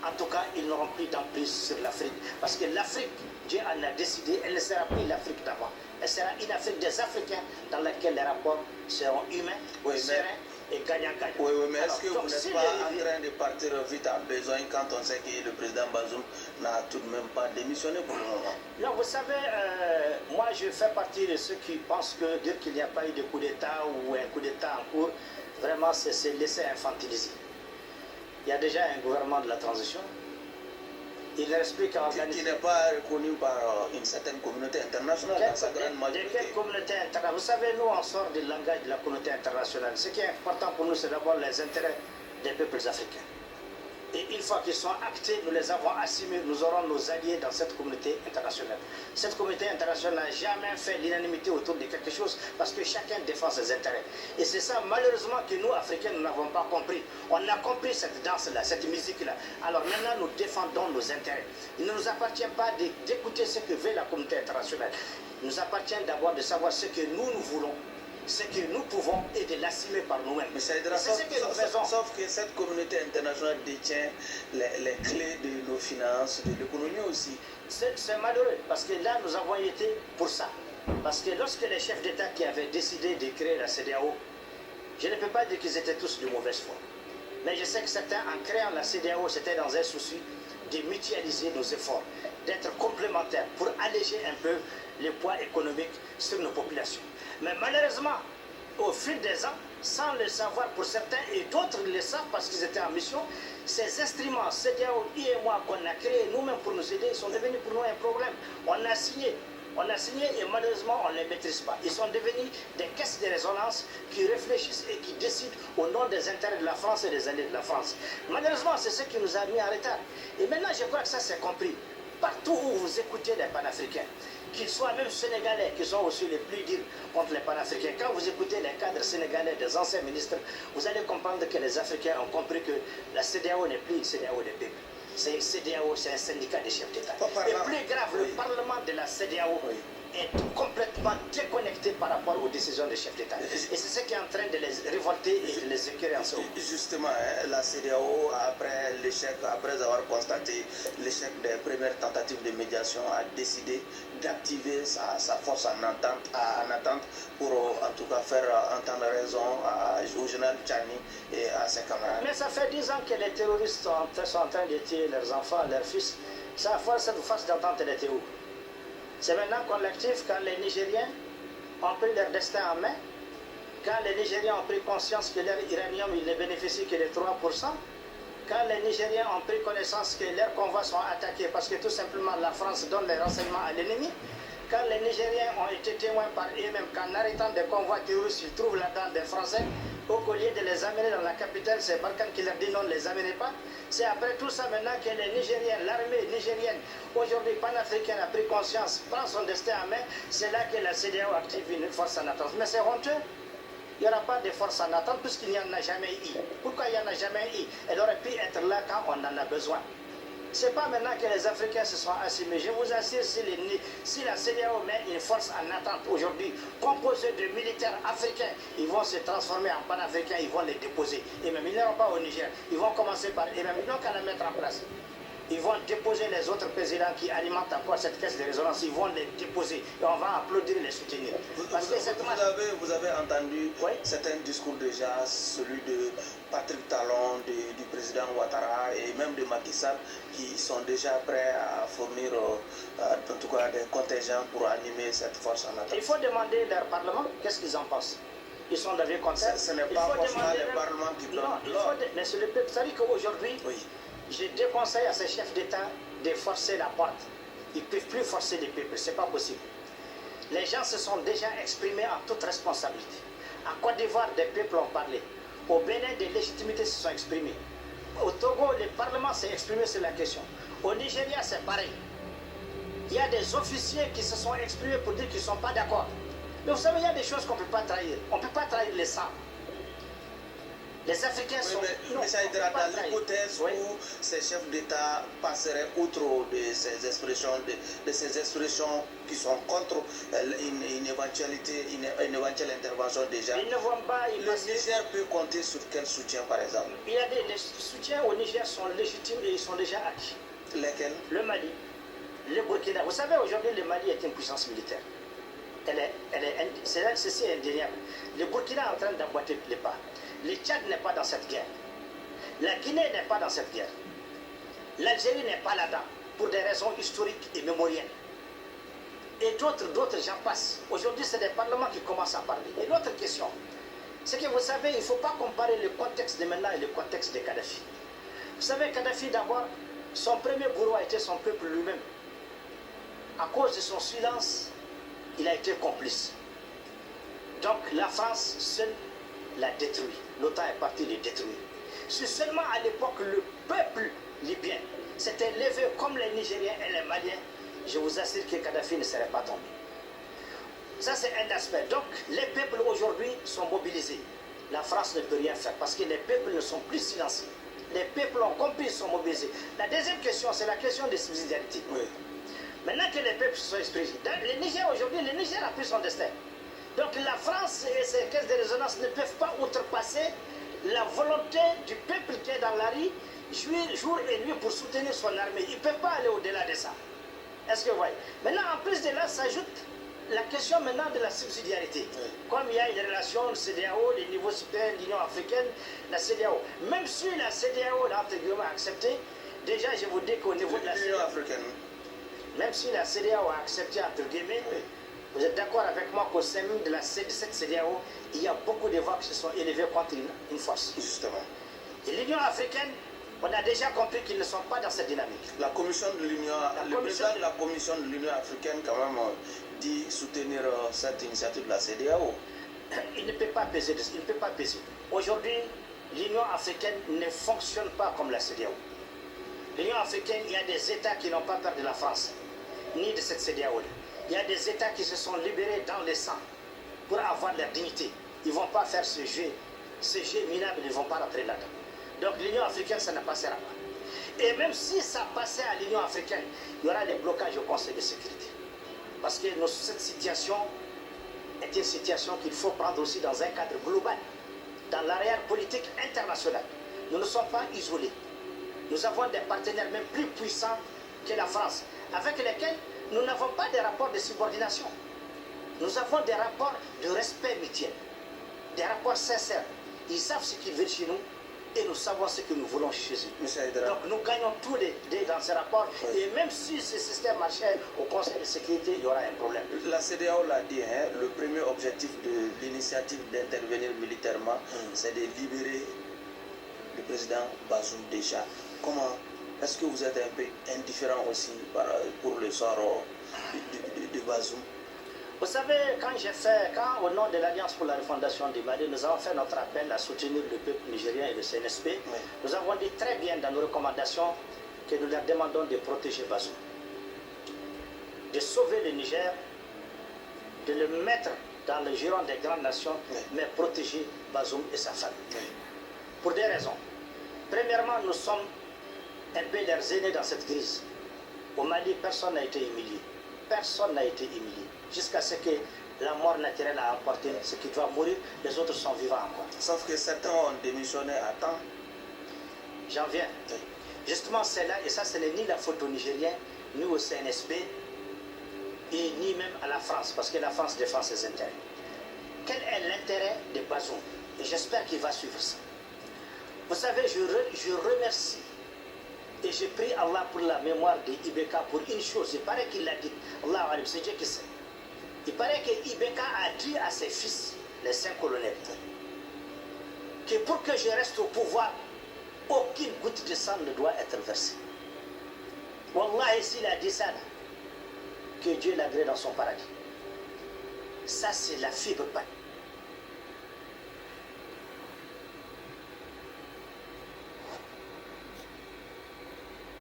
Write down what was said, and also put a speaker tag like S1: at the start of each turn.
S1: En tout cas, ils n'auront plus d'emprise sur l'Afrique. Parce que l'Afrique, Dieu en a décidé, elle ne sera plus l'Afrique d'avant. Elle sera une Afrique des Africains dans laquelle les rapports seront humains, sereins et gagnant-gagnant.
S2: Oui, mais est-ce que vous n'êtes pas en train de partir vite à besoin quand on sait que le président Bazoum n'a tout de même pas démissionné pour le moment?
S1: Non, vous savez, moi je fais partie de ceux qui pensent que dire qu'il n'y a pas eu de coup d'État ou un coup d'État en cours, vraiment c'est se laisser infantiliser. Il y a déjà un gouvernement de la transition. Il ne reste plus qu'à organiser.
S2: Qui n'est pas reconnu par une certaine communauté internationale dans sa grande majorité.
S1: De quelle communauté internationale? Vous savez, nous on sort du langage de la communauté internationale. Ce qui est important pour nous, c'est d'abord les intérêts des peuples africains. Et une fois qu'ils sont actés, nous les avons assumés, nous aurons nos alliés dans cette communauté internationale. Cette communauté internationale n'a jamais fait l'unanimité autour de quelque chose parce que chacun défend ses intérêts. Et c'est ça, malheureusement, que nous, Africains, nous n'avons pas compris. On a compris cette danse-là, cette musique-là. Alors maintenant, nous défendons nos intérêts. Il ne nous appartient pas d'écouter ce que veut la communauté internationale. Il nous appartient d'abord de savoir ce que nous voulons, ce que nous pouvons et de l'assumer par nous-mêmes.
S2: Mais c'est ce que nous faisons. Sauf que cette communauté internationale détient les clés de nos finances, de l'économie aussi.
S1: C'est malheureux parce que là, nous avons été pour ça. Parce que lorsque les chefs d'État qui avaient décidé de créer la CEDEAO, je ne peux pas dire qu'ils étaient tous de mauvaise foi. Mais je sais que certains, en créant la CEDEAO, c'était dans un souci de mutualiser nos efforts, d'être complémentaires pour alléger un peu le poids économique sur nos populations. Mais malheureusement, au fil des ans, sans le savoir pour certains et d'autres le savent parce qu'ils étaient en mission, ces instruments, CEDEAO, IMOA qu'on a créés nous-mêmes pour nous aider, sont devenus pour nous un problème. On a signé et malheureusement on ne les maîtrise pas. Ils sont devenus des caisses de résonance qui réfléchissent et qui décident au nom des intérêts de la France et des alliés de la France. Malheureusement, c'est ce qui nous a mis en retard. Et maintenant, je crois que ça c'est compris. Partout où vous écoutez les panafricains, qu'ils soient même sénégalais, qui sont aussi les plus durs contre les panafricains, quand vous écoutez les cadres sénégalais, des anciens ministres, vous allez comprendre que les Africains ont compris que la CEDEAO n'est plus une CEDEAO des peuples. C'est une CEDEAO, c'est un syndicat des chefs d'État. Et plus grave, le Parlement de la CEDEAO est complètement déconnecté par rapport aux décisions des chefs d'État. Et c'est ce qui est en train de les révolter et de les écœurer en ce moment.
S2: Justement, la CEDEAO, après avoir constaté l'échec des premières tentatives de médiation, a décidé d'activer sa force en attente pour en tout cas faire entendre raison au général Tchani et à ses camarades.
S1: Mais ça fait 10 ans que les terroristes sont en train de tuer leurs enfants, leurs fils. Ça force cette force d'entente, elle était où? C'est maintenant qu'on l'active quand les Nigériens ont pris leur destin en main, quand les Nigériens ont pris conscience que leur uranium il ne bénéficie que de 3%, quand les Nigériens ont pris connaissance que leurs convois sont attaqués parce que tout simplement la France donne les renseignements à l'ennemi, quand les Nigériens ont été témoins par eux-mêmes qu'en arrêtant des convois terroristes, ils trouvent là-dedans des Français, au lieu de les amener dans la capitale, c'est Barkhane qui leur dit non, ne les amenez pas. C'est après tout ça maintenant que les Nigériens, l'armée nigérienne, aujourd'hui panafricaine, a pris conscience, prend son destin en main. C'est là que la CEDEAO active une force en attente. Mais c'est honteux. Il n'y aura pas de force en attente puisqu'il n'y en a jamais eu. Pourquoi il n'y en a jamais eu? Elle aurait pu être là quand on en a besoin. Ce n'est pas maintenant que les Africains se sont assumés. Je vous assure, si la CEDEAO met une force en attente aujourd'hui, composée de militaires africains, ils vont se transformer en panafricains, ils vont les déposer. Et même ils n'iront pas au Niger. Ils vont commencer par eux-mêmes. Ils n'ont qu'à la mettre en place. Ils vont déposer les autres présidents qui alimentent encore cette caisse de résonance. Ils vont les déposer et on va applaudir et les soutenir.
S2: Vous avez entendu certains discours déjà, celui de Patrick Talon, du président Ouattara et même de Macky Sall, qui sont déjà prêts à fournir en tout cas des contingents pour animer cette force en attente.
S1: Il faut demander leur parlement qu'est-ce qu'ils en pensent. Ils sont d'avis contraire.
S2: Ce n'est pas forcément le parlement qui donne l'ordre.
S1: Mais c'est le peuple. C'est-à-dire qu'aujourd'hui, je déconseille à ces chefs d'État de forcer la porte. Ils ne peuvent plus forcer les peuples, ce n'est pas possible. Les gens se sont déjà exprimés en toute responsabilité. En Côte d'Ivoire, des peuples ont parlé. Au Bénin, des légitimités se sont exprimées. Au Togo, le Parlement s'est exprimé sur la question. Au Nigeria, c'est pareil. Il y a des officiers qui se sont exprimés pour dire qu'ils ne sont pas d'accord. Mais vous savez, il y a des choses qu'on ne peut pas trahir. On ne peut pas trahir les sangs. Les Africains sont...
S2: Mais ça aidera dans l'hypothèse où ces chefs d'État passeraient outre de ces expressions, de ces expressions qui sont contre une éventuelle intervention déjà.
S1: Ils ne vont pas y
S2: Le
S1: passer.
S2: Niger peut compter sur quel soutien par exemple?
S1: Il y a les soutiens au Niger sont légitimes et ils sont déjà acquis.
S2: Lesquels?
S1: Le Mali, le Burkina. Vous savez, aujourd'hui, le Mali est une puissance militaire. Ceci est indéniable. Le Burkina est en train d'emboîter les pas. Le Tchad n'est pas dans cette guerre. La Guinée n'est pas dans cette guerre. L'Algérie n'est pas là-dedans pour des raisons historiques et mémorielles. Et d'autres gens passent. Aujourd'hui, c'est des parlements qui commencent à parler. Et l'autre question, c'est que vous savez, il ne faut pas comparer le contexte de maintenant et le contexte de Kadhafi. Vous savez, Kadhafi, d'abord, son premier bourreau a été son peuple lui-même. À cause de son silence, il a été complice. Donc la France seule l'a détruit. L'OTAN est parti le détruire. C'est seulement à l'époque le peuple libyen s'était levé comme les Nigériens et les Maliens. Je vous assure que Kadhafi ne serait pas tombé. Ça c'est un aspect. Donc les peuples aujourd'hui sont mobilisés. La France ne peut rien faire parce que les peuples ne sont plus silencieux. Les peuples ont compris, ils sont mobilisés. La deuxième question, c'est la question de subsidiarité.
S2: Oui.
S1: Maintenant que les peuples se sont exprimés, le Niger aujourd'hui, le Niger a pris son destin. Donc la France et ses caisses de résonance ne peuvent pas outrepasser la volonté du peuple qui est dans la rue, jour et nuit pour soutenir son armée. Ils ne peuvent pas aller au-delà de ça. Est-ce que vous voyez? Maintenant, en plus de là, s'ajoute la question maintenant de la subsidiarité. Oui. Comme il y a une relation CEDEAO, les niveaux supérieurs de l'Union africaine, la CEDEAO. Même si la CEDEAO, entre guillemets, a accepté, déjà je vous dis qu'au niveau de la
S2: l'Union africaine,
S1: même si la CEDEAO a accepté, entre guillemets, oui. Vous êtes d'accord avec moi qu'au sein même de cette CEDEAO, il y a beaucoup de voix qui se sont élevées contre une force.
S2: Justement.
S1: Et l'Union africaine, on a déjà compris qu'ils ne sont pas dans cette dynamique.
S2: La commission de l'Union, le président de la commission de l'Union africaine quand même dit soutenir cette initiative de la CEDEAO.
S1: Il ne peut pas peser. Il ne peut pas peser. Aujourd'hui, l'Union africaine ne fonctionne pas comme la CEDEAO. L'Union africaine, il y a des États qui n'ont pas peur de la France, ni de cette CEDEAO. Il y a des États qui se sont libérés dans le sang pour avoir leur dignité. Ils ne vont pas faire ce jeu minable, ils ne vont pas rentrer là-dedans. Donc l'Union africaine, ça ne passera pas. Et même si ça passait à l'Union africaine, il y aura des blocages au Conseil de sécurité. Parce que cette situation est une situation qu'il faut prendre aussi dans un cadre global, dans l'arrière politique internationale. Nous ne sommes pas isolés. Nous avons des partenaires même plus puissants que la France, avec lesquels nous n'avons pas de rapports de subordination. Nous avons des rapports de respect mutuel, des rapports sincères. Ils savent ce qu'ils veulent chez nous et nous savons ce que nous voulons chez eux. Donc nous gagnons tous les deux dans ces rapports. Oui. Et même si ce système marchait au Conseil de sécurité, il y aura un problème.
S2: La CEDEAO l'a dit, hein, le premier objectif de l'initiative d'intervenir militairement, c'est de libérer le président Bazoum déjà. Comment est-ce que vous êtes un peu indifférent aussi pour le sort de Bazoum?
S1: Vous savez, quand au nom de l'Alliance pour la refondation du Mali, nous avons fait notre appel à soutenir le peuple nigérien et le CNSP, oui. Nous avons dit très bien dans nos recommandations que nous leur demandons de protéger Bazoum, de sauver le Niger, de le mettre dans le giron des grandes nations, oui. Mais protéger Bazoum et sa famille. Oui. Pour des raisons. Premièrement, nous sommes un peu leurs aînés dans cette crise. Au Mali, personne n'a été humilié. Personne n'a été humilié. Jusqu'à ce que la mort naturelle a emporté ce qui doit mourir, les autres sont vivants encore.
S2: Sauf que certains ont démissionné à temps.
S1: J'en viens. Oui. Justement, c'est là, et ça, ce n'est ni la faute aux Nigériens, ni au CNSP, et ni même à la France, parce que la France défend ses intérêts. Quel est l'intérêt de Bazoum? Et j'espère qu'il va suivre ça. Vous savez, je remercie et je prie Allah pour la mémoire de Ibeka pour une chose. Il paraît qu'il l'a dit. Allah, c'est Dieu qui sait. Il paraît que Ibeka a dit à ses fils, les 5 colonels, que pour que je reste au pouvoir, aucune goutte de sang ne doit être versée. Wallah, s'il a dit ça, que Dieu l'agrée dans son paradis. Ça, c'est la fibre